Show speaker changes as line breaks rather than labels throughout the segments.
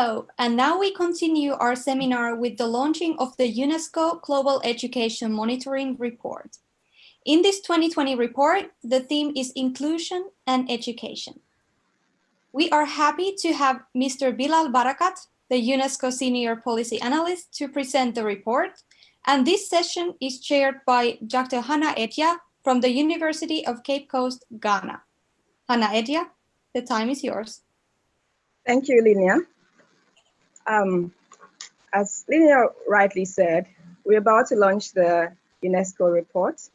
Hello, and now we continue our seminar with the launching of the UNESCO Global Education Monitoring Report. In this 2020 report, the theme is inclusion and education. We are happy to have Mr. Bilal Barakat, the UNESCO Senior Policy Analyst, to present the report, and this session is chaired by Dr. Hannah Edjah from the University of Cape Coast, Ghana. Hannah Edjah, the time is yours.
Thank you, Linnea. As Linnea rightly said, we're about to launch the UNESCO report,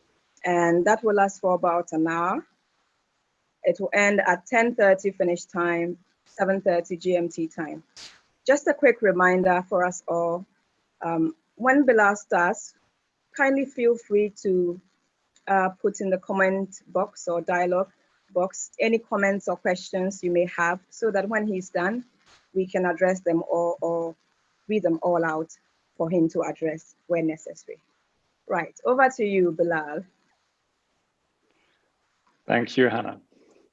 and that will last for about an hour. It will end at 10:30 finish time, 7:30 GMT time. Just a quick reminder for us all, when Bilal starts, kindly feel free to put in the comment box or dialogue box any comments or questions you may have, so that when he's done, we can address them or read them all out for him to address where necessary. Right, over to you, Bilal.
Thank you, Hannah.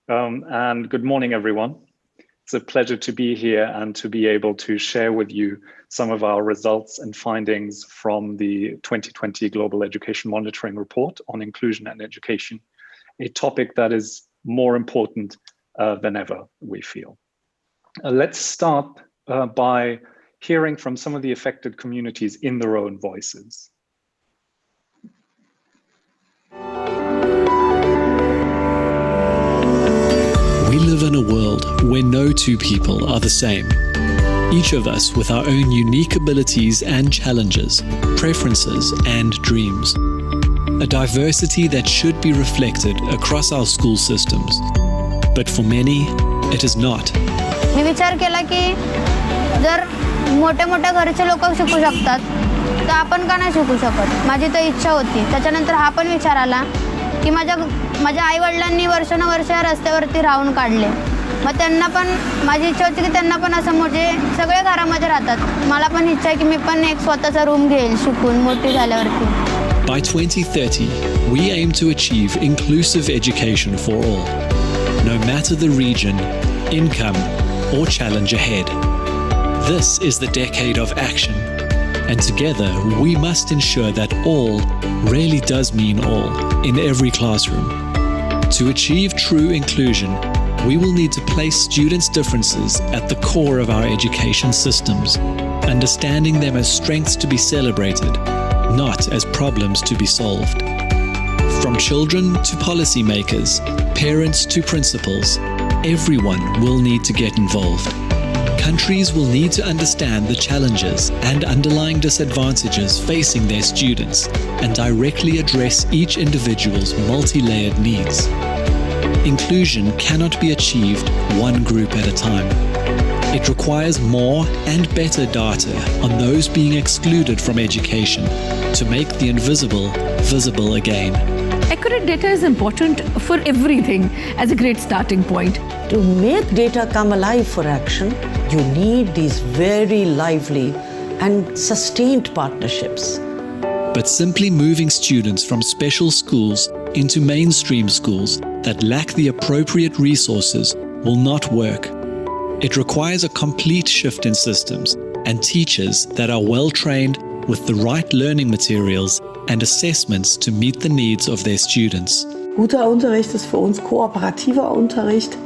And good morning, everyone. It's a pleasure to be here and to be able to share with you some of our results and findings from the 2020 Global Education Monitoring Report on inclusion and education, a topic that is more important than ever, we feel. Let's start by hearing from some of the affected communities in their own voices.
We live in a world where no two people are the same. Each of us with our own unique abilities and challenges, preferences and dreams. A diversity that should be reflected across our school systems. But for many, it is not.
मी विचार केला की जर मोठ्या घरचे लोक शिकू शकतात तर आपण का नाही शिकू शकत. माझी तर इच्छा होती. त्याच्यानंतर हा पण विचार आला की माझ्या आई-वडिलांनी वर्षानुवर्ष रस्त्यावरती राहून काढले. मग त्यांना पण माझी इच्छा होती की त्यांना पण असं म्हणजे सगळे घरामध्ये राहतात. मला पण इच्छा आहे की मी पण एक स्वतःचा रूम घेईल शिकून मोठी झाल्यावरती.
By 2030, we aim to achieve inclusive education for all, no matter the region, income, or challenge ahead. This is the decade of action, and together we must ensure that all really does mean all in every classroom. To achieve true inclusion, we will need to place students' differences at the core of our education systems, understanding them as strengths to be celebrated, not as problems to be solved. From children to policymakers, parents to principals, everyone will need to get involved. Countries will need to understand the challenges and underlying disadvantages facing their students and directly address each individual's multi-layered needs. Inclusion cannot be achieved one group at a time. It requires more and better data on those being excluded from education to make the invisible visible again.
Accurate data is important for everything as a great starting point.
To make data come alive for action, you need these very lively and sustained partnerships.
But simply moving students from special schools into mainstream schools that lack the appropriate resources will not work. It requires a complete shift in systems and teachers that are well-trained with the right learning materials and assessments to meet the needs of their students.
Guter Unterricht ist für uns kooperativer Unterricht,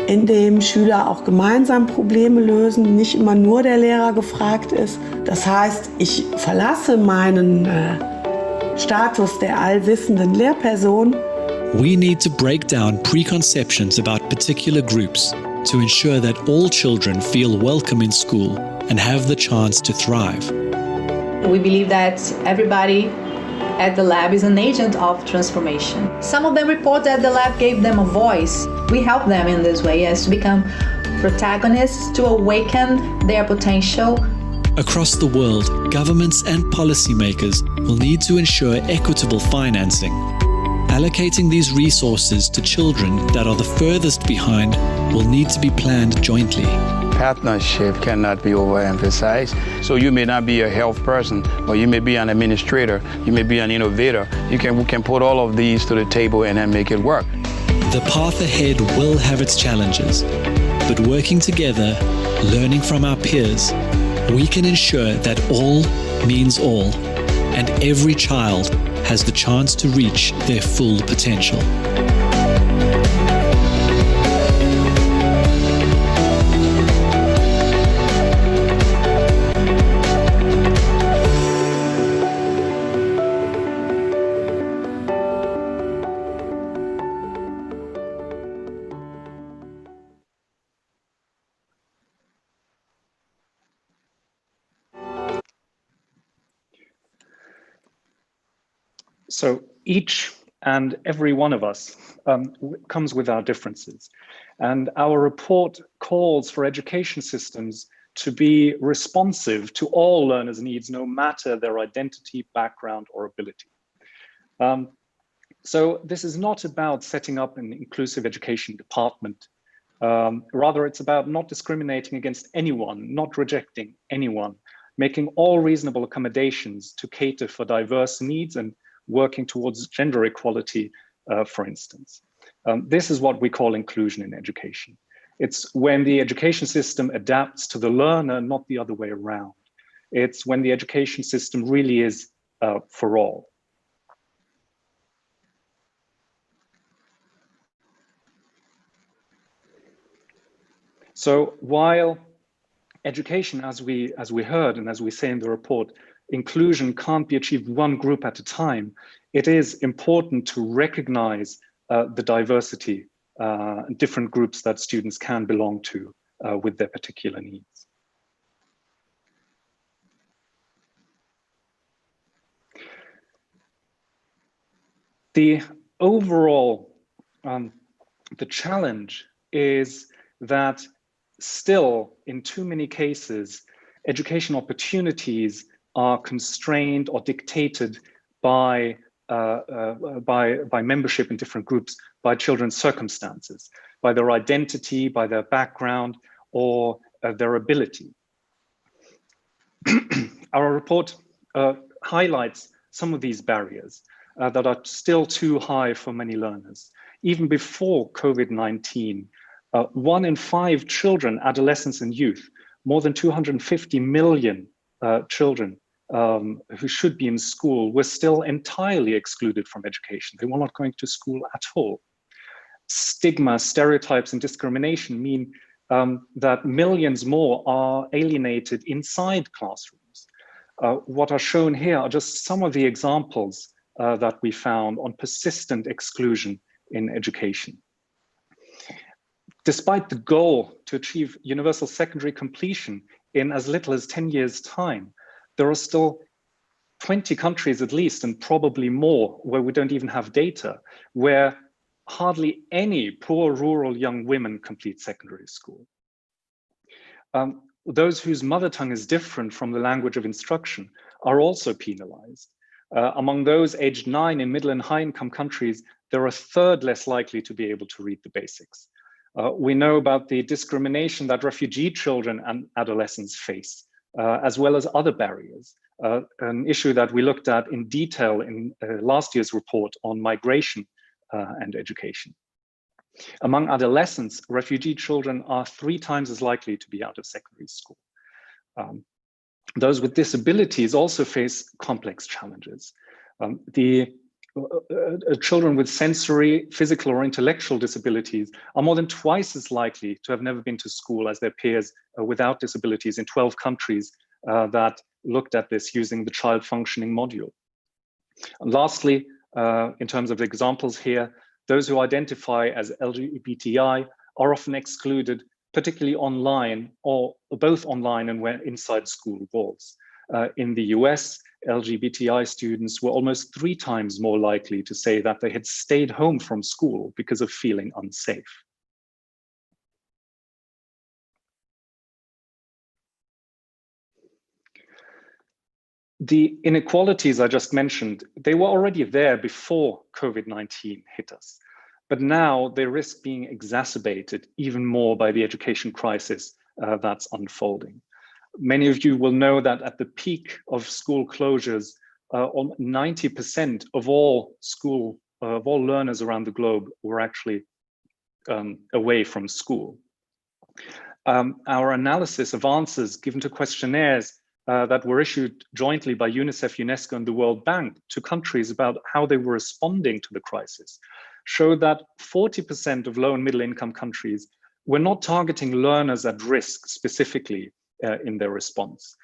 in dem Schüler auch gemeinsam Probleme lösen, nicht immer nur der Lehrer gefragt ist. Das heißt, ich verlasse meinen Status der allwissenden Lehrperson.
We need to break down preconceptions about particular groups to ensure that all children feel welcome in school and have the chance to thrive.
We believe that everybody at the lab is an agent of transformation. Some of them report that the lab gave them a voice. We help them in this way as to become protagonists, to awaken their potential.
Across the world, governments and policymakers will need to ensure equitable financing. Allocating these resources to children that are the furthest behind will need to be planned jointly.
Partnership cannot be overemphasized. So you may not be a health person, but you may be an administrator, you may be an innovator. We can put all of these to the table and then make it work.
The path ahead will have its challenges, but working together, learning from our peers, we can ensure that all means all, and every child has the chance to reach their full potential.
So each and every one of us comes with our differences. And our report calls for education systems to be responsive to all learners' needs, no matter their identity, background, or ability. So this is not about setting up an inclusive education department. Rather, it's about not discriminating against anyone, not rejecting anyone, making all reasonable accommodations to cater for diverse needs and working towards gender equality, for instance. This is what we call inclusion in education. It's when the education system adapts to the learner, not the other way around. It's when the education system really is for all. So while education, as we heard and as we say in the report, inclusion can't be achieved one group at a time, it is important to recognize the diversity, different groups that students can belong to with their particular needs. The overall, the challenge is that still, in too many cases, education opportunities are constrained or dictated by membership in different groups, by children's circumstances, by their identity, by their background, or their ability. Our report highlights some of these barriers that are still too high for many learners. Even before COVID-19, 1 in 5 children, adolescents and youth, more than 250 million children who should be in school were still entirely excluded from education. They were not going to school at all. Stigma, stereotypes, and discrimination mean that millions more are alienated inside classrooms. What are shown here are just some of the examples that we found on persistent exclusion in education. Despite the goal to achieve universal secondary completion in as little as 10 years' time, there are still 20 countries at least, and probably more, where we don't even have data, where hardly any poor rural young women complete secondary school. Those whose mother tongue is different from the language of instruction are also penalized. Among those aged 9 in middle and high income countries, they're a third less likely to be able to read the basics. We know about the discrimination that refugee children and adolescents face, as well as other barriers, an issue that we looked at in detail in last year's report on migration and education. Among adolescents, refugee children are 3 times as likely to be out of secondary school. Those with disabilities also face complex challenges. Children with sensory, physical, or intellectual disabilities are more than twice as likely to have never been to school as their peers without disabilities in 12 countries that looked at this using the child functioning module. And lastly, in terms of examples here, those who identify as LGBTI are often excluded, particularly online, or both online and when inside school walls. In the US, LGBTI students were almost 3 times more likely to say that they had stayed home from school because of feeling unsafe. The inequalities I just mentioned, they were already there before COVID-19 hit us, but now they risk being exacerbated even more by the education crisis that's unfolding. Many of you will know that at the peak of school closures, 90% of all learners around the globe were actually away from school. Our analysis of answers given to questionnaires that were issued jointly by UNICEF, UNESCO, and the World Bank to countries about how they were responding to the crisis showed that 40% of low and middle income countries were not targeting learners at risk specifically in their response.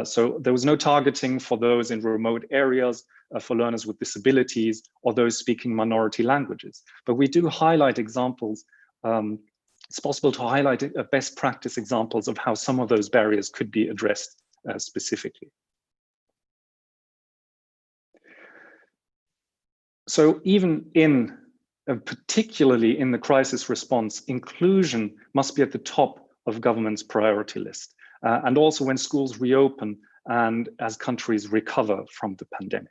So there was no targeting for those in remote areas, for learners with disabilities, or those speaking minority languages. But we do highlight examples. It's possible to highlight best practice examples of how some of those barriers could be addressed specifically. So even in, particularly in the crisis response, inclusion must be at the top of government's priority list. And also when schools reopen and as countries recover from the pandemic.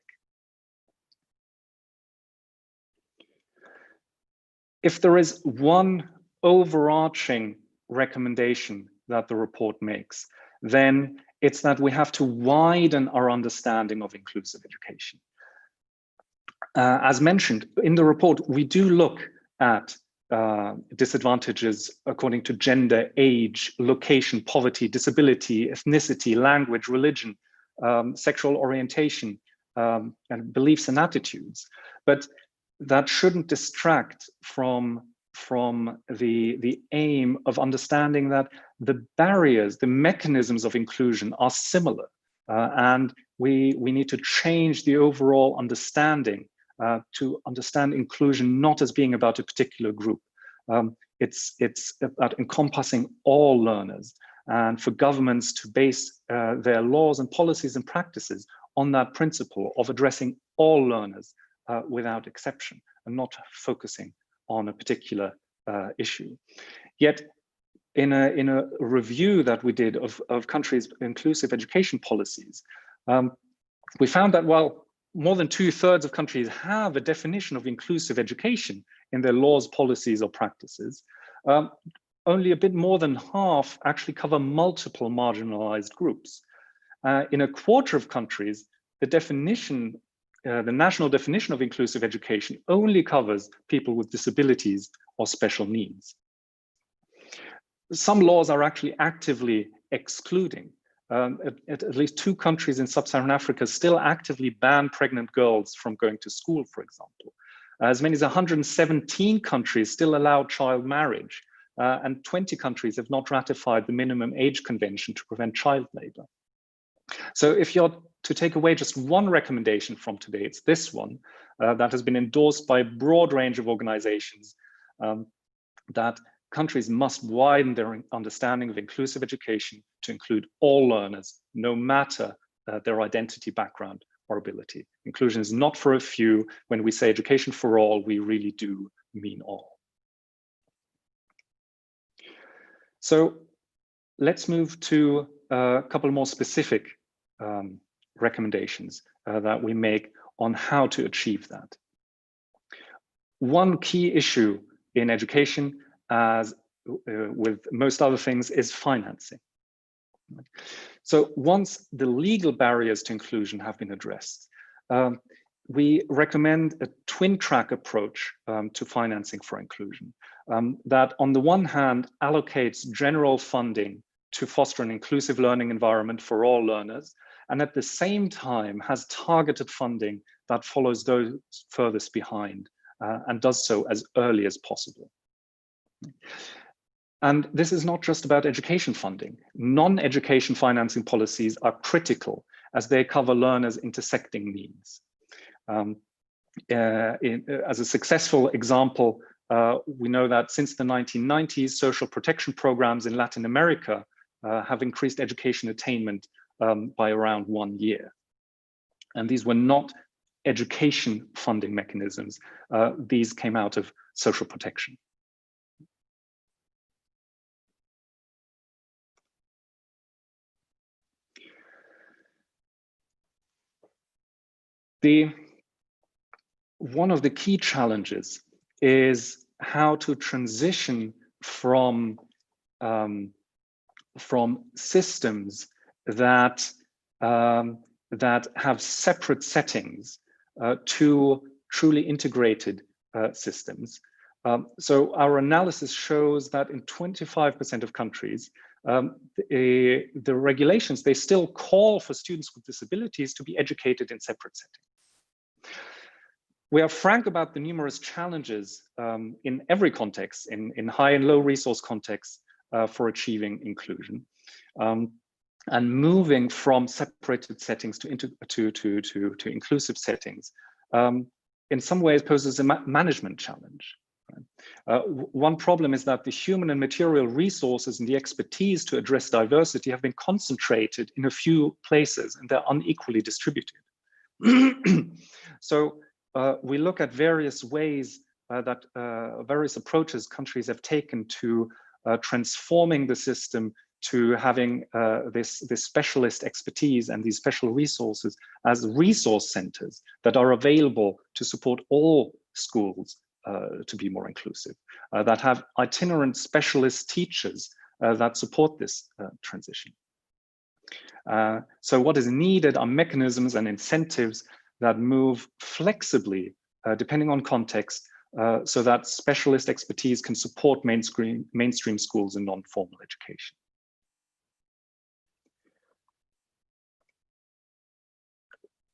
If there is one overarching recommendation that the report makes, then it's that we have to widen our understanding of inclusive education. As mentioned in the report, we do look at disadvantages according to gender, age, location, poverty, disability, ethnicity, language, religion, sexual orientation, and beliefs and attitudes. But that shouldn't distract from the aim of understanding that the barriers, the mechanisms of inclusion are similar, and we need to change the overall understanding to understand inclusion not as being about a particular group. It's about encompassing all learners, and for governments to base their laws and policies and practices on that principle of addressing all learners without exception, and not focusing on a particular issue. Yet, in a review that we did of countries' inclusive education policies, we found that while more than 2/3 of countries have a definition of inclusive education in their laws, policies, or practices, only a bit more than half actually cover multiple marginalized groups. In a quarter of countries, the definition, the national definition of inclusive education only covers people with disabilities or special needs. Some laws are actually actively excluding. At least 2 countries in sub-Saharan Africa still actively ban pregnant girls from going to school, for example. As many as 117 countries still allow child marriage, and 20 countries have not ratified the minimum age convention to prevent child labor. So if you're to take away just one recommendation from today, it's this one that has been endorsed by a broad range of organizations, that countries must widen their understanding of inclusive education to include all learners, no matter their identity, background, or ability. Inclusion is not for a few. When we say education for all, we really do mean all. So let's move to a couple more specific recommendations that we make on how to achieve that. One key issue in education, as with most other things, is financing. So once the legal barriers to inclusion have been addressed, we recommend a twin track approach to financing for inclusion, that on the one hand allocates general funding to foster an inclusive learning environment for all learners, and at the same time has targeted funding that follows those furthest behind and does so as early as possible. And this is not just about education funding. Non-education financing policies are critical as they cover learners' intersecting needs. As a successful example, we know that since the 1990s, social protection programs in Latin America have increased education attainment by around 1 year. And these were not education funding mechanisms. These came out of social protection. One of the key challenges is how to transition from systems that have separate settings to truly integrated systems So our analysis shows that in 25% of countries, the regulations, they still call for students with disabilities to be educated in separate settings. We are frank about the numerous challenges in every context, in high and low resource contexts, for achieving inclusion. And moving from separated settings to inclusive settings, in some ways poses a management challenge. One problem is that the human and material resources and the expertise to address diversity have been concentrated in a few places, and they're unequally distributed. So we look at various ways various approaches countries have taken to transforming the system, to having this specialist expertise and these special resources as resource centers that are available to support all schools to be more inclusive, that have itinerant specialist teachers that support this transition. So what is needed are mechanisms and incentives that move flexibly, depending on context, so that specialist expertise can support mainstream schools and non-formal education.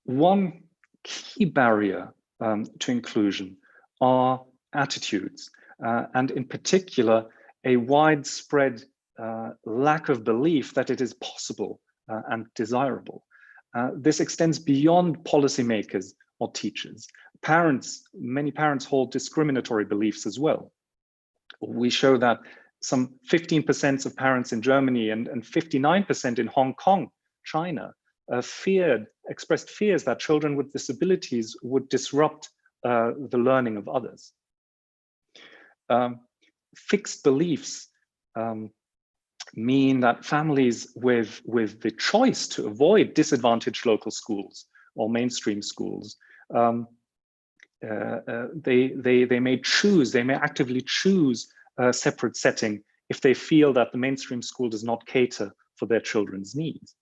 One key barrier to inclusion are attitudes, and in particular, a widespread lack of belief that it is possible and desirable. This extends beyond policymakers or teachers. Many parents hold discriminatory beliefs as well. We show that some 15% of parents in Germany and 59% in Hong Kong, China, expressed fears that children with disabilities would disrupt the learning of others. Fixed beliefs mean that families with the choice to avoid disadvantaged local schools or mainstream schools, they may actively choose a separate setting if they feel that the mainstream school does not cater for their children's needs.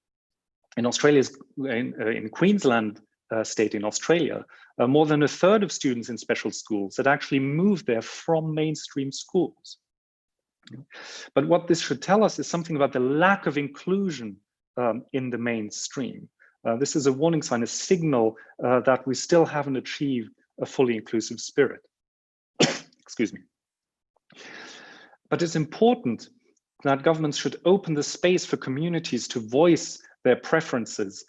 In in Queensland state in Australia, more than a third of students in special schools had actually moved there from mainstream schools. But what this should tell us is something about the lack of inclusion in the mainstream. This is a warning sign, a signal that we still haven't achieved a fully inclusive spirit. Excuse me. But it's important that governments should open the space for communities to voice their preferences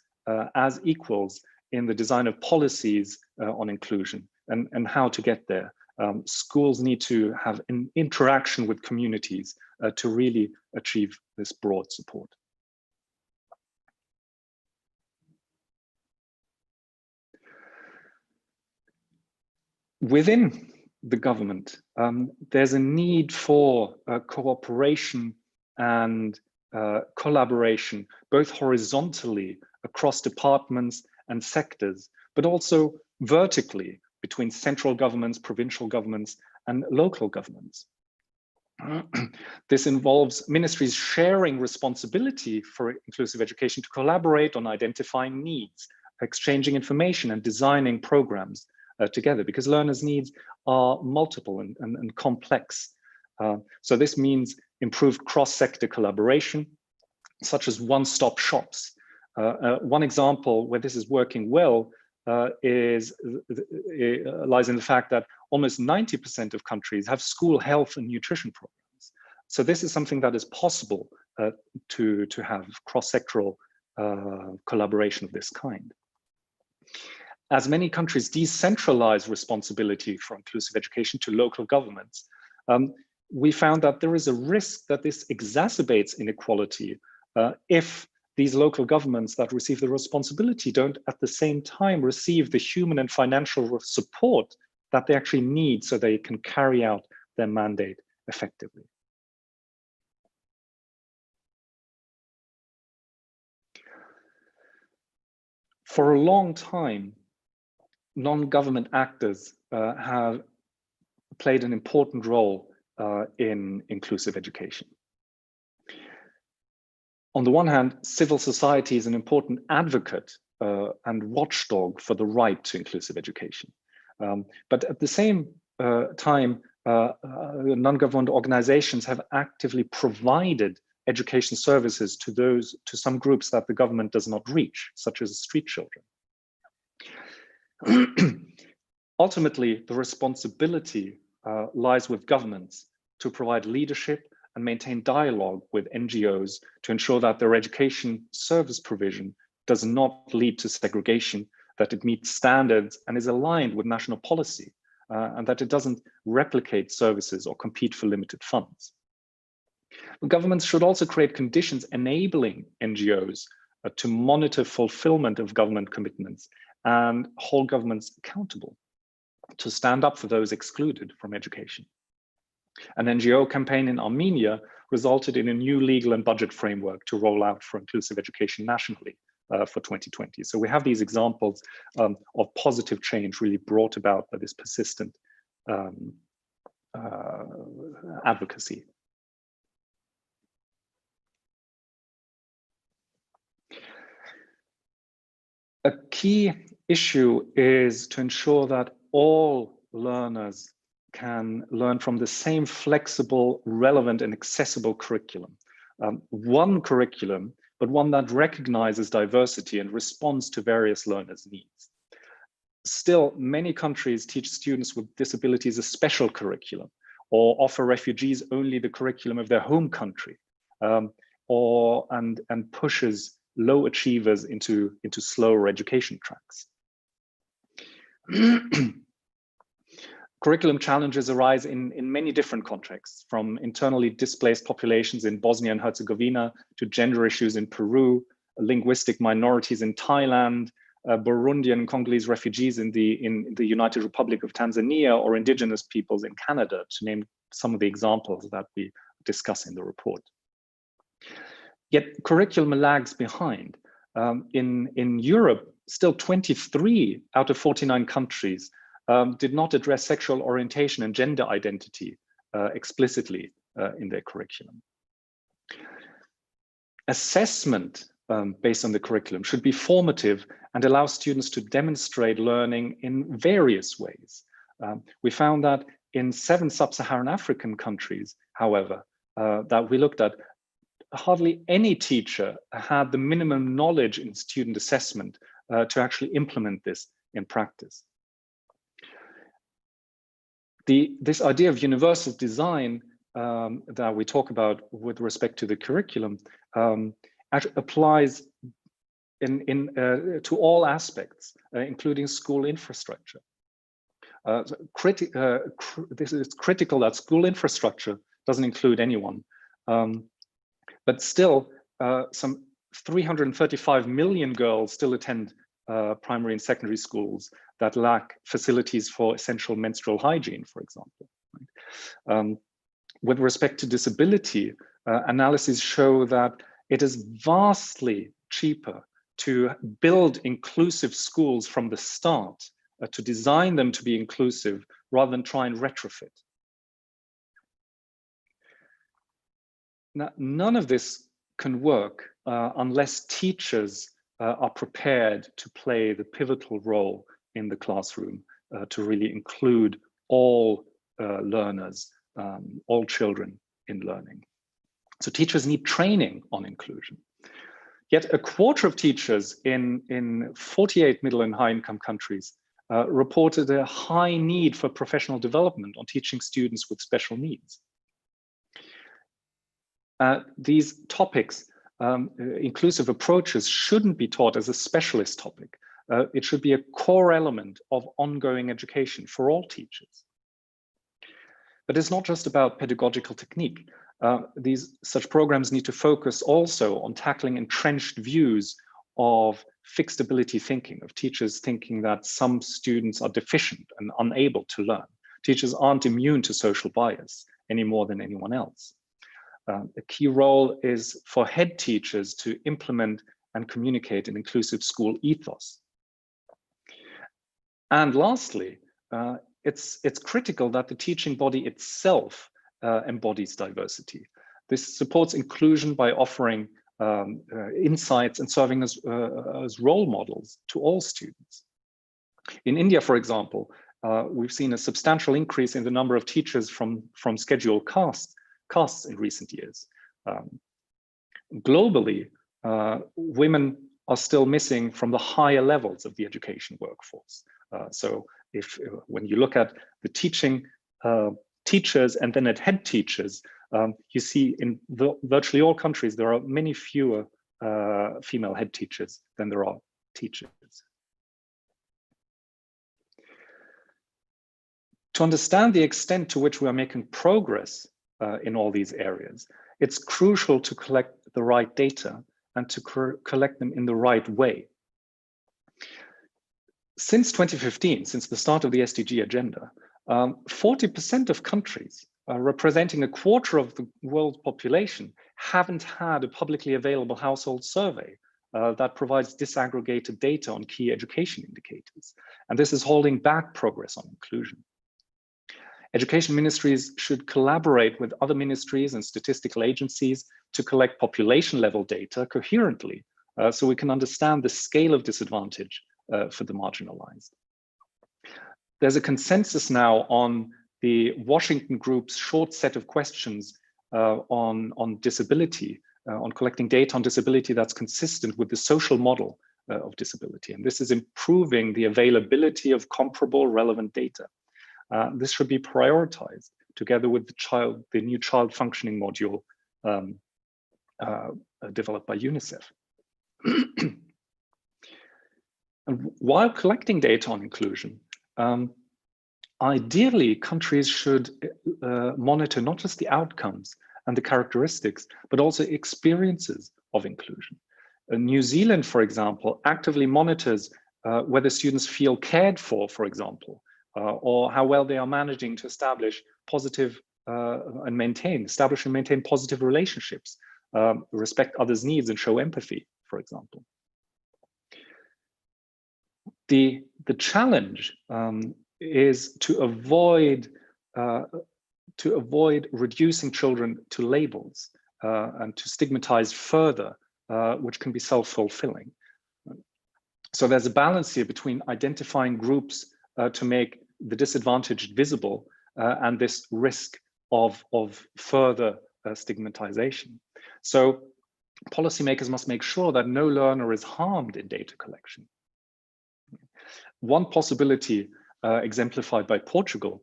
as equals in the design of policies on inclusion and how to get there. Schools need to have an interaction with communities to really achieve this broad support. Within the government, there's a need for cooperation and collaboration, both horizontally across departments and sectors, but also vertically between central governments, provincial governments, and local governments. This involves ministries sharing responsibility for inclusive education to collaborate on identifying needs, exchanging information, and designing programs together, because learners' needs are multiple and complex. So this means improved cross-sector collaboration, such as one-stop shops. One example where this is working well lies in the fact that almost 90% of countries have school health and nutrition programs. So this is something that is possible to have cross-sectoral collaboration of this kind. As many countries decentralize responsibility for inclusive education to local governments, we found that there is a risk that this exacerbates inequality if these local governments that receive the responsibility don't at the same time receive the human and financial support that they actually need so they can carry out their mandate effectively. For a long time, non-government actors have played an important role in inclusive education. On the one hand, civil society is an important advocate and watchdog for the right to inclusive education. But at the same time, non-government organizations have actively provided education services to some groups that the government does not reach, such as street children. Ultimately, the responsibility lies with governments to provide leadership and maintain dialogue with NGOs to ensure that their education service provision does not lead to segregation, that it meets standards and is aligned with national policy, and that it doesn't replicate services or compete for limited funds. Governments should also create conditions enabling NGOs to monitor fulfillment of government commitments and hold governments accountable to stand up for those excluded from education. An NGO campaign in Armenia resulted in a new legal and budget framework to roll out for inclusive education nationally for 2020. So we have these examples of positive change really brought about by this persistent advocacy. A key issue is to ensure that all learners can learn from the same flexible, relevant, and accessible curriculum. One curriculum, but one that recognizes diversity and responds to various learners' needs. Still, many countries teach students with disabilities a special curriculum, or offer refugees only the curriculum of their home country, and pushes low achievers into slower education tracks. Curriculum challenges arise in many different contexts, from internally displaced populations in Bosnia and Herzegovina to gender issues in Peru, linguistic minorities in Thailand, Burundian and Congolese refugees in the United Republic of Tanzania, or indigenous peoples in Canada, to name some of the examples that we discuss in the report. Yet curriculum lags behind. In Europe, still 23 out of 49 countries did not address sexual orientation and gender identity explicitly in their curriculum. Assessment based on the curriculum should be formative and allow students to demonstrate learning in various ways. We found that in 7 sub-Saharan African countries, however, that we looked at, hardly any teacher had the minimum knowledge in student assessment to actually implement this in practice. This idea of universal design that we talk about with respect to the curriculum applies to all aspects, including school infrastructure. This is critical that school infrastructure doesn't include anyone. But still, some 335 million girls still attend primary and secondary schools that lack facilities for essential menstrual hygiene, for example. With respect to disability, analyses show that it is vastly cheaper to build inclusive schools from the start, to design them to be inclusive, rather than try and retrofit. Now, none of this can work unless teachers are prepared to play the pivotal role in the classroom to really include all learners, all children in learning. So teachers need training on inclusion. Yet a quarter of teachers in 48 middle and high income countries reported a high need for professional development on teaching students with special needs. These topics, inclusive approaches, shouldn't be taught as a specialist topic. It should be a core element of ongoing education for all teachers. But it's not just about pedagogical technique. Such programs need to focus also on tackling entrenched views of fixed ability thinking, of teachers thinking that some students are deficient and unable to learn. Teachers aren't immune to social bias any more than anyone else. A key role is for head teachers to implement and communicate an inclusive school ethos. And lastly, it's critical that the teaching body itself embodies diversity. This supports inclusion by offering insights and serving as role models to all students. In India, for example, we've seen a substantial increase in the number of teachers from scheduled casts in recent years. Globally, women are still missing from the higher levels of the education workforce. So when you look at the teachers and then at head teachers, you see in virtually all countries, there are many fewer female head teachers than there are teachers. To understand the extent to which we are making progress in all these areas, it's crucial to collect the right data and to collect them in the right way. Since 2015, since the start of the SDG agenda, 40% of countries representing a quarter of the world's population haven't had a publicly available household survey that provides disaggregated data on key education indicators. And this is holding back progress on inclusion. Education ministries should collaborate with other ministries and statistical agencies to collect population level data coherently so we can understand the scale of disadvantage for the marginalized. There's a consensus now on the Washington Group's short set of questions on disability, on collecting data on disability that's consistent with the social model of disability. And this is improving the availability of comparable relevant data. This should be prioritized together with the new child functioning module developed by UNICEF. And while collecting data on inclusion, ideally countries should monitor not just the outcomes and the characteristics, but also experiences of inclusion. New Zealand, for example, actively monitors whether students feel cared for example, or how well they are managing to establish positive and maintain positive relationships, respect others' needs and show empathy, for example. The challenge is to avoid reducing children to labels and to stigmatize further, which can be self-fulfilling. So there's a balance here between identifying groups to make the disadvantaged visible and this risk of further stigmatization. So policymakers must make sure that no learner is harmed in data collection. One possibility exemplified by Portugal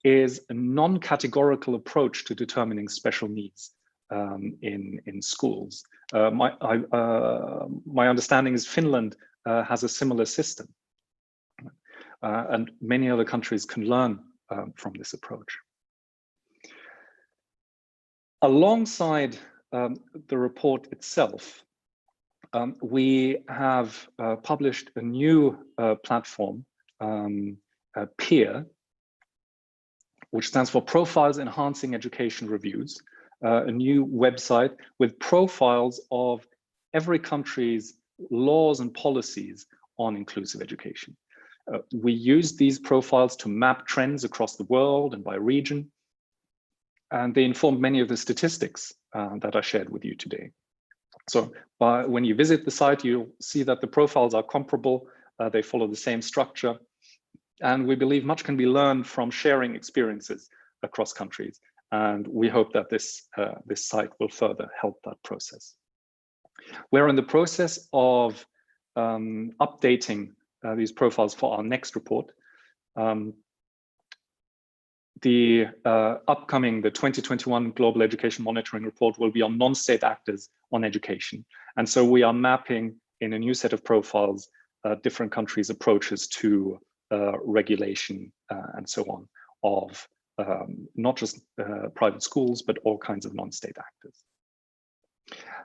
is a non-categorical approach to determining special needs in schools. My understanding is Finland has a similar system. And many other countries can learn from this approach. Alongside the report itself, we have published a new platform, PEER, which stands for Profiles Enhancing Education Reviews, a new website with profiles of every country's laws and policies on inclusive education. We use these profiles to map trends across the world and by region, and they inform many of the statistics that I shared with you today. So when you visit the site, you'll see that the profiles are comparable, they follow the same structure, and we believe much can be learned from sharing experiences across countries. And we hope that this site will further help that process. We're in the process of updating these profiles for our next report. The 2021 Global Education Monitoring Report will be on non-state actors on education. And so we are mapping in a new set of profiles different countries' approaches to regulation and so on of not just private schools, but all kinds of non-state actors.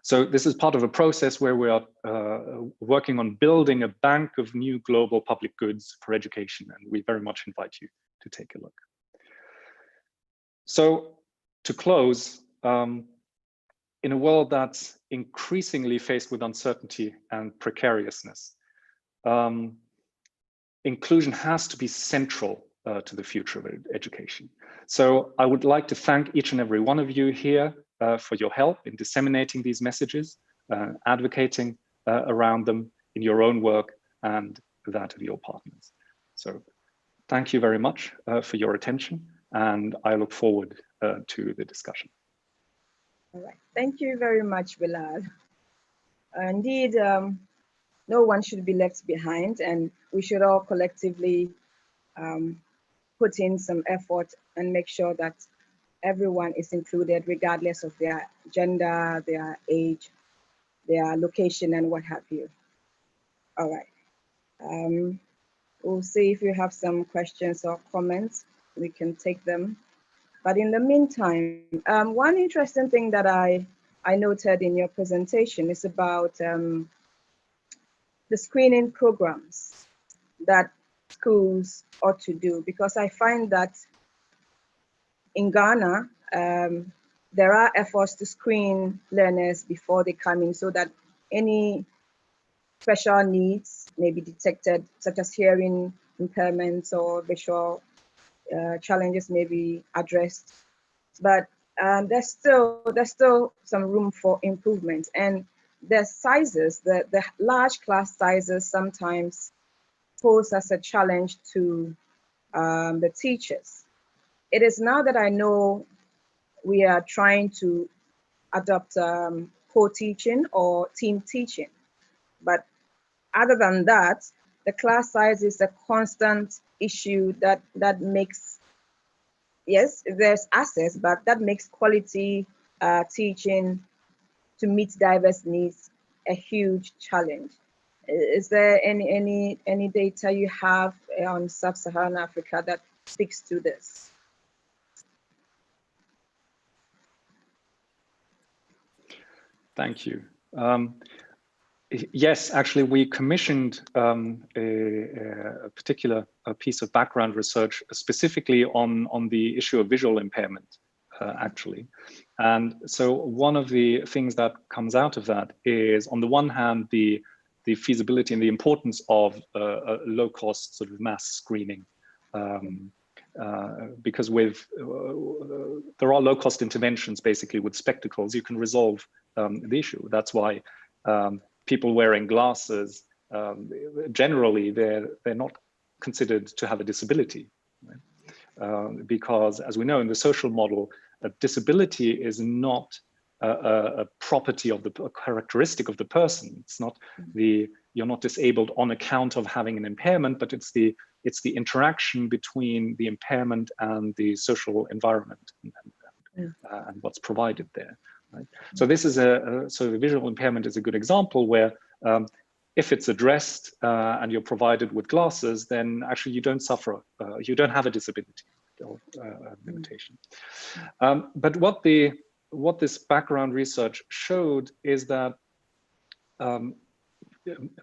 So this is part of a process where we are working on building a bank of new global public goods for education, and we very much invite you to take a look. So to close, in a world that's increasingly faced with uncertainty and precariousness, inclusion has to be central to the future of education. So I would like to thank each and every one of you here for your help in disseminating these messages, advocating around them in your own work and that of your partners. So thank you very much for your attention, and I look forward to the discussion.
All right, thank you very much, Bilal. Indeed, no one should be left behind, and we should all collectively put in some effort and make sure that everyone is included regardless of their gender, their age, their location, and what have you. All right. We'll see if you have some questions or comments. We can take them. But in the meantime, one interesting thing that I noted in your presentation is about the screening programs that schools ought to do, because I find that in Ghana, there are efforts to screen learners before they come in so that any special needs may be detected, such as hearing impairments or visual challenges may be addressed. But there's still some room for improvement. And the sizes, the large class sizes sometimes pose as a challenge to the teachers. It is now that I know we are trying to adopt co-teaching or team teaching. But other than that, the class size is a constant issue that makes, yes, there's access, but that makes quality teaching to meet diverse needs a huge challenge. Is there any data you have on Sub-Saharan Africa that speaks to this?
Thank you. Yes, actually, we commissioned a particular piece of background research specifically on the issue of visual impairment, actually. And so one of the things that comes out of that is, on the one hand, the feasibility and the importance of low-cost sort of mass screening, because there are low-cost interventions basically with spectacles. You can resolve the issue. That's why people wearing glasses, generally, they're not considered to have a disability, right? Because as we know in the social model, a disability is not a property of a characteristic of the person. It's not you're not disabled on account of having an impairment, but it's the interaction between the impairment and the social environment and what's provided there. Right? So this is so the visual impairment is a good example where if it's addressed and you're provided with glasses, then actually you don't suffer, you don't have a disability or limitation. But what this background research showed is that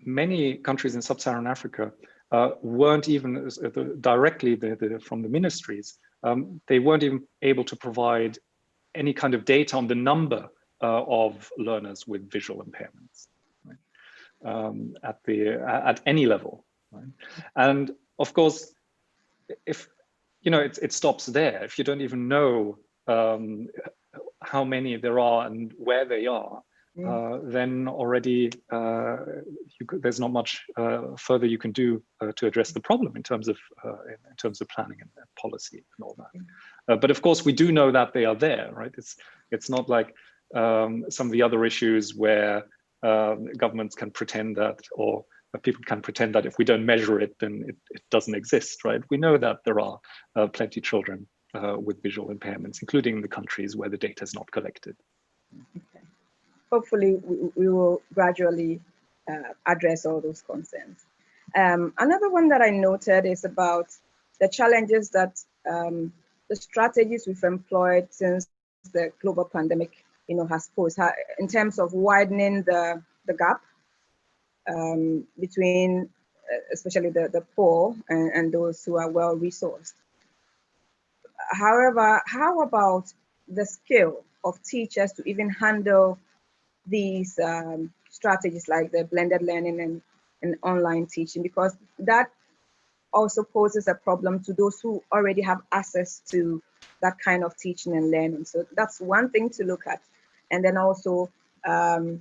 many countries in Sub-Saharan Africa weren't even directly from the ministries, they weren't even able to provide any kind of data on the number of learners with visual impairments, right? At any level, right? And of course, if it stops there. If you don't even know how many there are and where they are, then already there's not much further you can do to address the problem in terms of planning and policy and all that. But of course, we do know that they are there, right? It's not like some of the other issues where governments can pretend that, or people can pretend that if we don't measure it, then it doesn't exist, right? We know that there are plenty of children with visual impairments, including in the countries where the data is not collected.
Okay. Hopefully, we will gradually address all those concerns. Another one that I noted is about the challenges that the strategies we've employed since the global pandemic, has posed in terms of widening the gap between, especially the poor and those who are well resourced. However, how about the skill of teachers to even handle these strategies like the blended learning and online teaching? Because that also poses a problem to those who already have access to that kind of teaching and learning. So that's one thing to look at. And then also the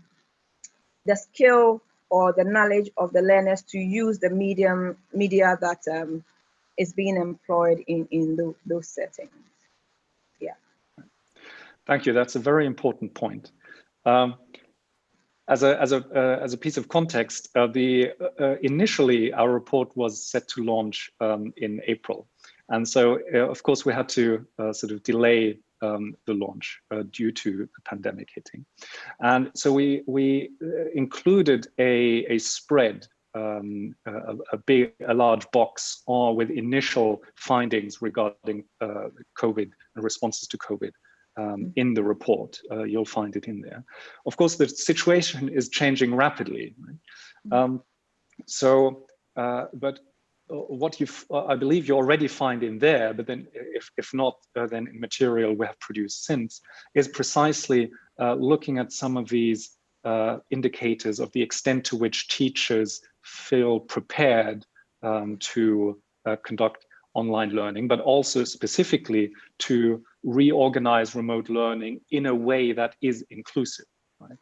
skill or the knowledge of the learners to use the media that is being employed in those settings. Yeah.
Thank you. That's a very important point. As a piece of context, initially our report was set to launch in April, and so of course we had to sort of delay the launch due to the pandemic hitting, and so we included a spread, a large box with initial findings regarding COVID and responses to COVID. In the report, you'll find it in there. Of course, the situation is changing rapidly. Right? But what I believe you already find in there, but then if not, then in material we have produced since, is precisely looking at some of these indicators of the extent to which teachers feel prepared to conduct online learning, but also specifically to reorganize remote learning in a way that is inclusive, right?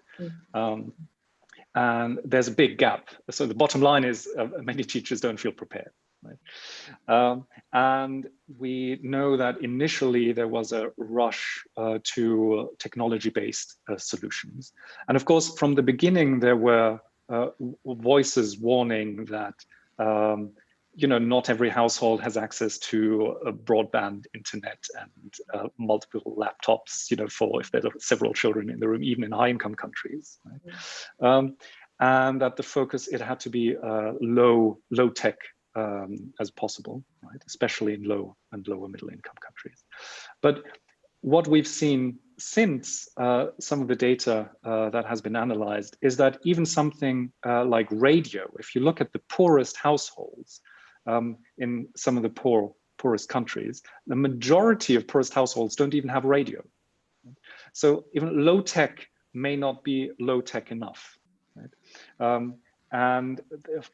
And there's a big gap. So the bottom line is many teachers don't feel prepared, right? And we know that initially there was a rush to technology-based solutions. And of course, from the beginning, there were voices warning that not every household has access to a broadband internet and multiple laptops, for if there are several children in the room, even in high-income countries. Right? And that the focus, it had to be low tech as possible, right? Especially in low and lower middle-income countries. But what we've seen since some of the data that has been analyzed is that even something like radio, if you look at the poorest households, in some of the poorest countries, the majority of poorest households don't even have radio. So even low tech may not be low tech enough. Right? And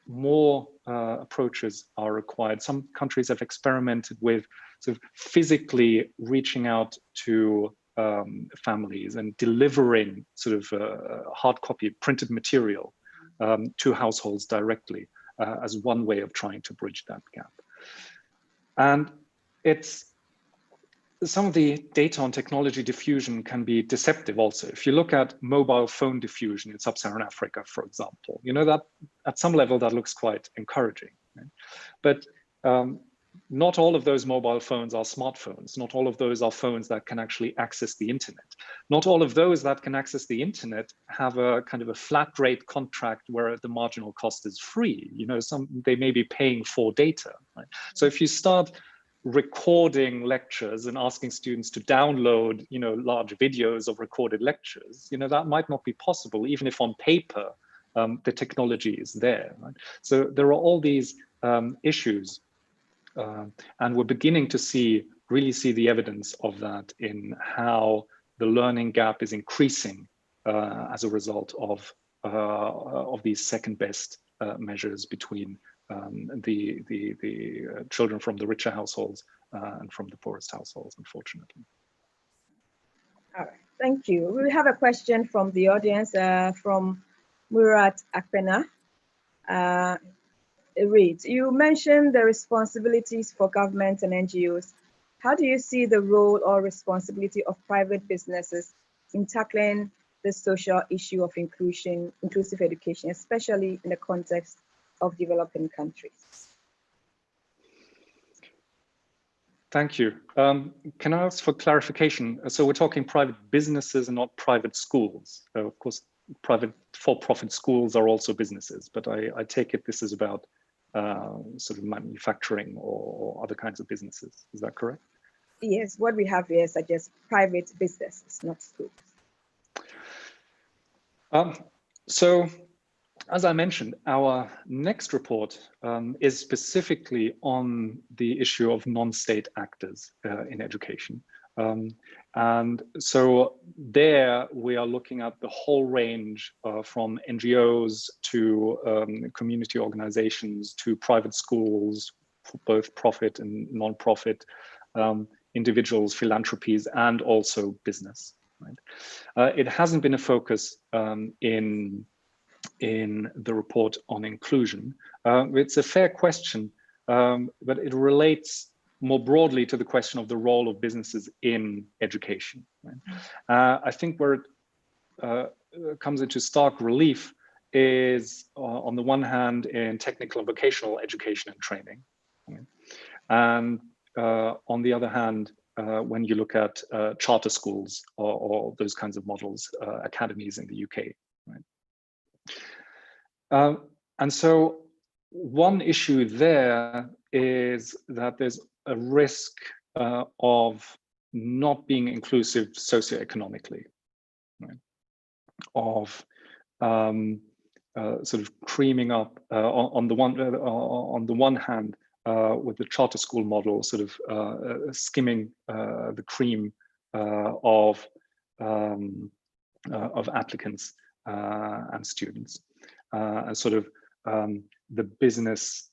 more approaches are required. Some countries have experimented with sort of physically reaching out to families and delivering sort of hard copy printed material to households directly. As one way of trying to bridge that gap. And some of the data on technology diffusion can be deceptive also. If you look at mobile phone diffusion in sub-Saharan Africa, for example, that at some level that looks quite encouraging. Right? But not all of those mobile phones are smartphones. Not all of those are phones that can actually access the internet. Not all of those that can access the internet have a kind of a flat rate contract where the marginal cost is free. They may be paying for data. Right? So if you start recording lectures and asking students to download, large videos of recorded lectures, that might not be possible, even if on paper the technology is there. Right? So there are all these issues. And we're beginning to really see the evidence of that in how the learning gap is increasing as a result of these second best measures between the children from the richer households and from the poorest households, unfortunately.
All right, thank you. We have a question from the audience from Murat Akpena. It reads, you mentioned the responsibilities for government and NGOs. How do you see the role or responsibility of private businesses in tackling the social issue of inclusive education, especially in the context of developing countries?
Thank you. Can I ask for clarification? So we're talking private businesses and not private schools. Of course, private for-profit schools are also businesses, but I take it this is about sort of manufacturing or other kinds of businesses. Is that correct?
Yes, what we have here is just private businesses, not schools.
So, as I mentioned, our next report is specifically on the issue of non-state actors in education. And so there we are looking at the whole range from NGOs to community organizations to private schools, both profit and non-profit, individuals, philanthropies, and also business. Right? It hasn't been a focus in the report on inclusion. It's a fair question but it relates more broadly to the question of the role of businesses in education. Right? I think where it comes into stark relief is on the one hand in technical and vocational education and training, right? And on the other hand, when you look at charter schools or those kinds of models, academies in the UK, right? And so one issue there is that there's a risk of not being inclusive socioeconomically, right? Of sort of creaming up on the one hand with the charter school model, sort of skimming the cream of applicants and students, and sort of the business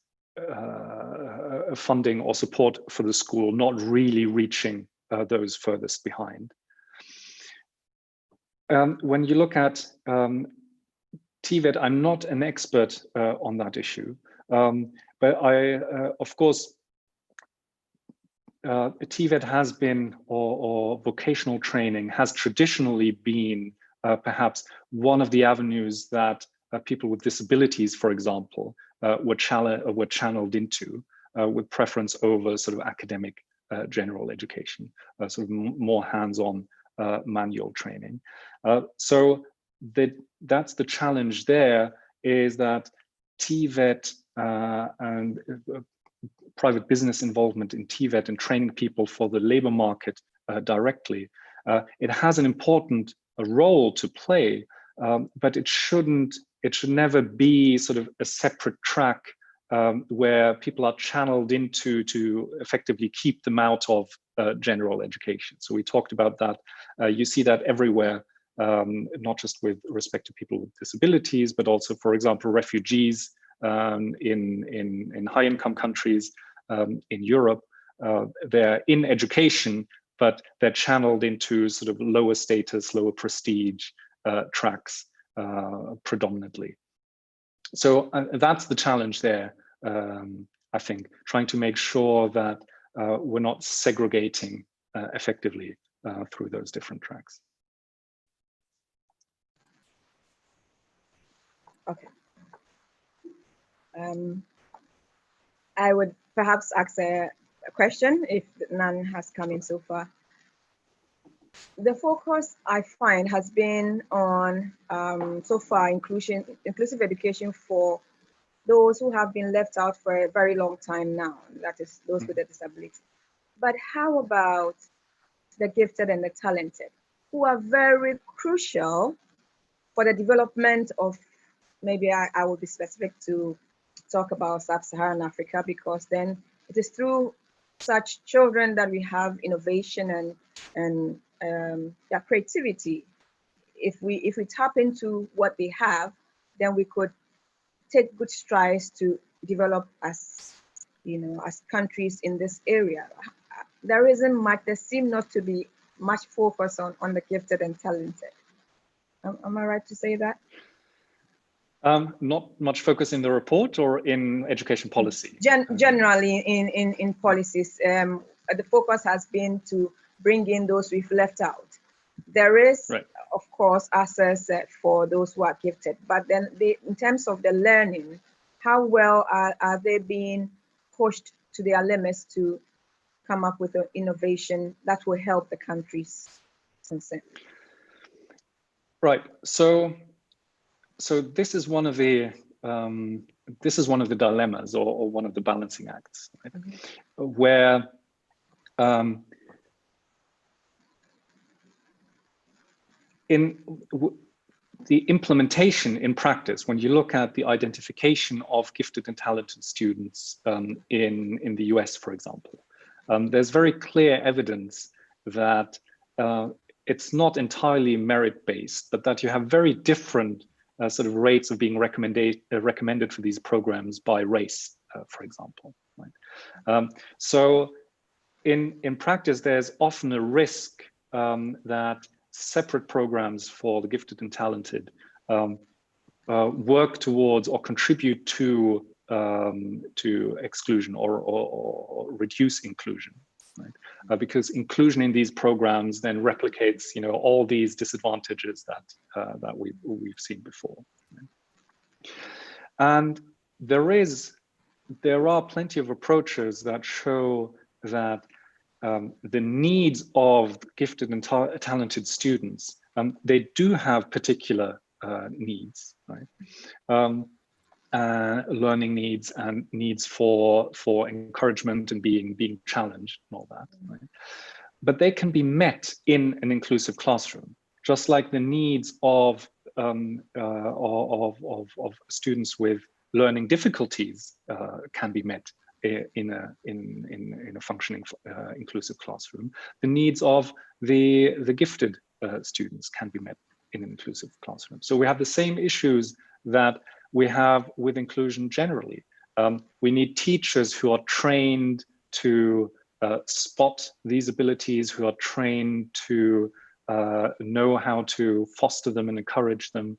funding or support for the school not really reaching those furthest behind. When you look at TVET, I'm not an expert on that issue, but I, of course, TVET has been, or vocational training has traditionally been perhaps one of the avenues that people with disabilities, for example, were channeled into with preference over sort of academic general education, sort of more hands-on manual training. So that's the challenge there, is that TVET and private business involvement in TVET and training people for the labor market directly, it has an important role to play, but it should never be sort of a separate track where people are channeled into to effectively keep them out of general education. So we talked about that. You see that everywhere, not just with respect to people with disabilities, but also, for example, refugees in high-income countries in Europe. They're in education, but they're channeled into sort of lower status, lower prestige tracks predominantly. So that's the challenge there, I think, trying to make sure that we're not segregating effectively through those different tracks.
Okay. I would perhaps ask a question if none has come in so far. The focus I find has been on, so far, inclusive education for those who have been left out for a very long time now, that is those with a disability. But how about the gifted and the talented, who are very crucial for the development of, maybe I will be specific to talk about Sub-Saharan Africa, because then it is through such children that we have innovation and creativity. If we tap into what they have, then we could take good strides to develop as countries in this area. There isn't much. There seems not to be much focus on the gifted and talented. Am I right to say that?
Not much focus in the report or in education policy?
Generally in policies, the focus has been to bring in those we've left out. There is, right, of course, access for those who are gifted, but then in terms of the learning, how well are they being pushed to their limits to come up with an innovation that will help the countries concerned?
Right. So this is one of the dilemmas, or one of the balancing acts, right? Mm-hmm. Where in the implementation in practice, when you look at the identification of gifted and talented students in the US, for example, there's very clear evidence that it's not entirely merit-based, but that you have very different sort of rates of being recommended for these programs by race, for example. Right? So in practice, there's often a risk that separate programs for the gifted and talented work towards or contribute to to exclusion or reduce inclusion, right? Because inclusion in these programs then replicates, all these disadvantages that we've seen before. Right? And there are plenty of approaches that show that the needs of gifted and talented students, they do have particular needs, right? Learning needs and needs for encouragement and being challenged and all that, right? But they can be met in an inclusive classroom, just like the needs of students with learning difficulties can be met in a functioning inclusive classroom. The needs of the gifted students can be met in an inclusive classroom. So we have the same issues that we have with inclusion generally. We need teachers who are trained to spot these abilities, who are trained to know how to foster them and encourage them,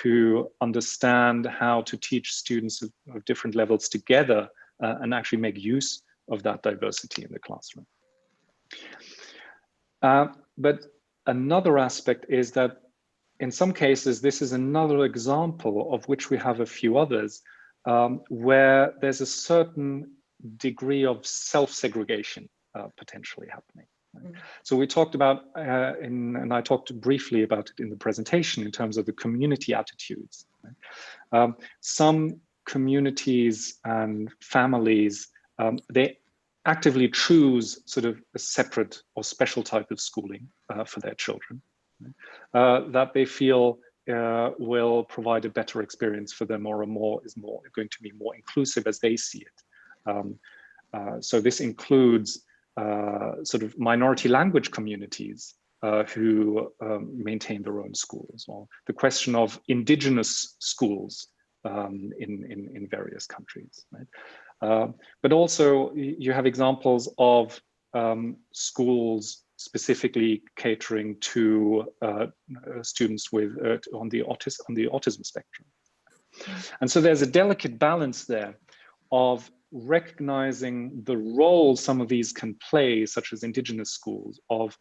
who understand how to teach students of different levels together and actually make use of that diversity in the classroom. But another aspect is that in some cases, this is another example of which we have a few others, where there's a certain degree of self-segregation potentially happening. Right? So we talked about, and I talked briefly about it in the presentation in terms of the community attitudes. Right? Some communities and families, they actively choose sort of a separate or special type of schooling for their children. That they feel will provide a better experience for them, or is going to be more inclusive as they see it. So this includes sort of minority language communities who maintain their own schools, or the question of indigenous schools in various countries. Right? But also you have examples of schools specifically catering to students with on the autism spectrum. And so there's a delicate balance there of recognizing the role some of these can play, such as indigenous schools, of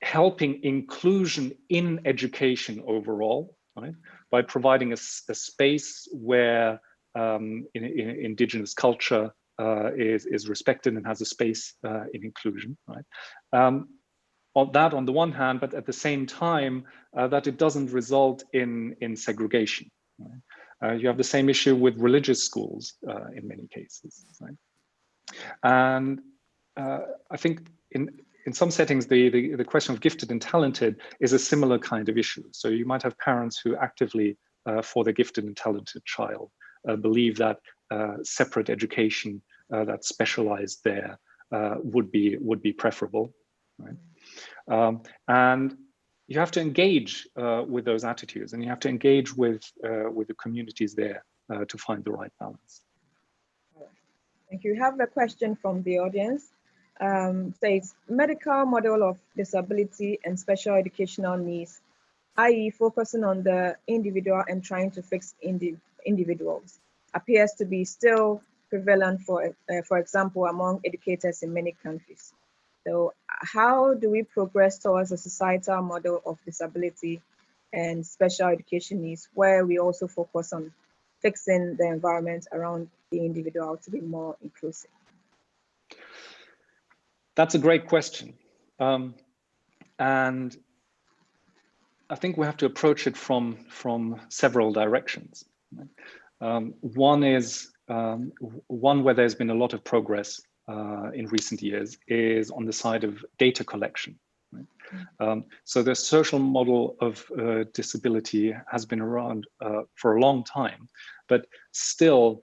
helping inclusion in education overall, right? By providing a space where indigenous culture is respected and has a space in inclusion, right? On the one hand, but at the same time, that it doesn't result in segregation. Right? You have the same issue with religious schools in many cases, right? And I think in some settings, the question of gifted and talented is a similar kind of issue. So you might have parents who actively, for their gifted and talented child, believe that separate education that's specialized there would be preferable, right? And you have to engage with those attitudes, and you have to engage with the communities there to find the right balance.
Thank you. We have a question from the audience. Says, medical model of disability and special educational needs, i.e. focusing on the individual and trying to fix individuals, appears to be still prevalent, for example, among educators in many countries. So how do we progress towards a societal model of disability and special education needs, where we also focus on fixing the environment around the individual to be more inclusive?
That's a great question. And I think we have to approach it from several directions. One is one where there's been a lot of progress in recent years is on the side of data collection. Right? So the social model of disability has been around for a long time, but still,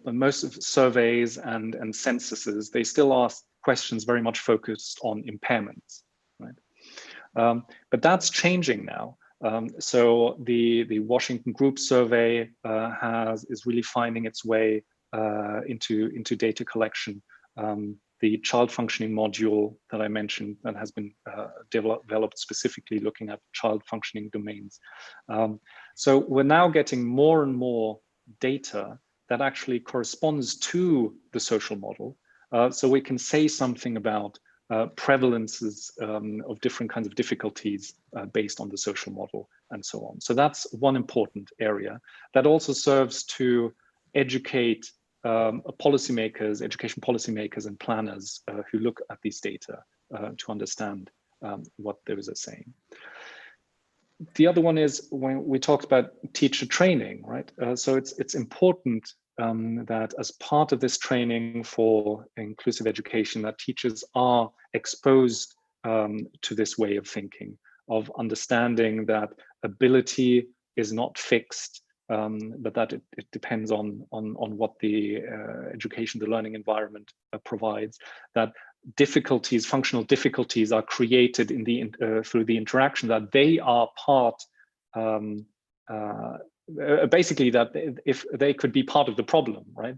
most of surveys and censuses, they still ask questions very much focused on impairments. Right? But that's changing now. So the Washington Group survey is really finding its way into data collection. The child functioning module that I mentioned, that has been developed specifically looking at child functioning domains. So we're now getting more and more data that actually corresponds to the social model. So we can say something about prevalences of different kinds of difficulties based on the social model and so on. So that's one important area that also serves to educate policymakers, education policymakers and planners who look at these data to understand what those are saying. The other one is when we talked about teacher training, right? So it's important that as part of this training for inclusive education, that teachers are exposed to this way of thinking, of understanding that ability is not fixed, but that it depends on what the education, the learning environment provides, that difficulties, functional difficulties are created in the through the interaction, that they are part, basically that if they could be part of the problem, right?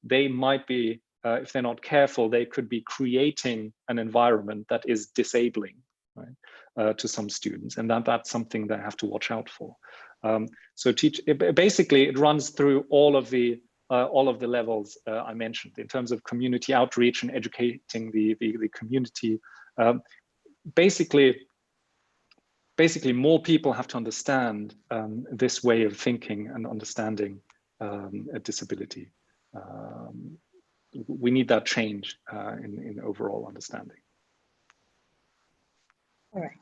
They might be, if they're not careful, they could be creating an environment that is disabling, right, to some students, and that's something they have to watch out for. So basically it runs through all of the levels I mentioned in terms of community outreach and educating the community. Basically more people have to understand this way of thinking and understanding a disability. We need that change in overall understanding.
All right.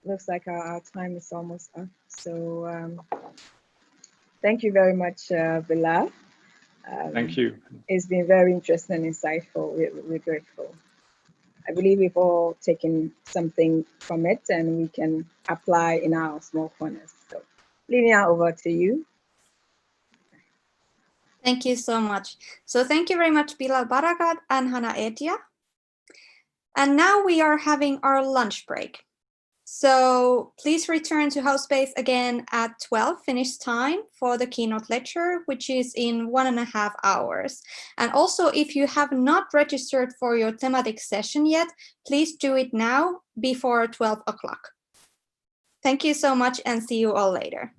Looks like our time is almost up. So thank you very much, Bilal.
Thank you.
It's been very interesting and insightful. We're grateful. I believe we've all taken something from it and we can apply in our small corners. So leaving it over to you.
Thank you so much. So thank you very much, Bilal, Barakat, and Hannah Edjah. And now we are having our lunch break. So please return to House Space again at 12 Finnish time for the keynote lecture, which is in 1.5 hours. And also, if you have not registered for your thematic session yet, please do it now before 12 o'clock. Thank you so much and see you all later.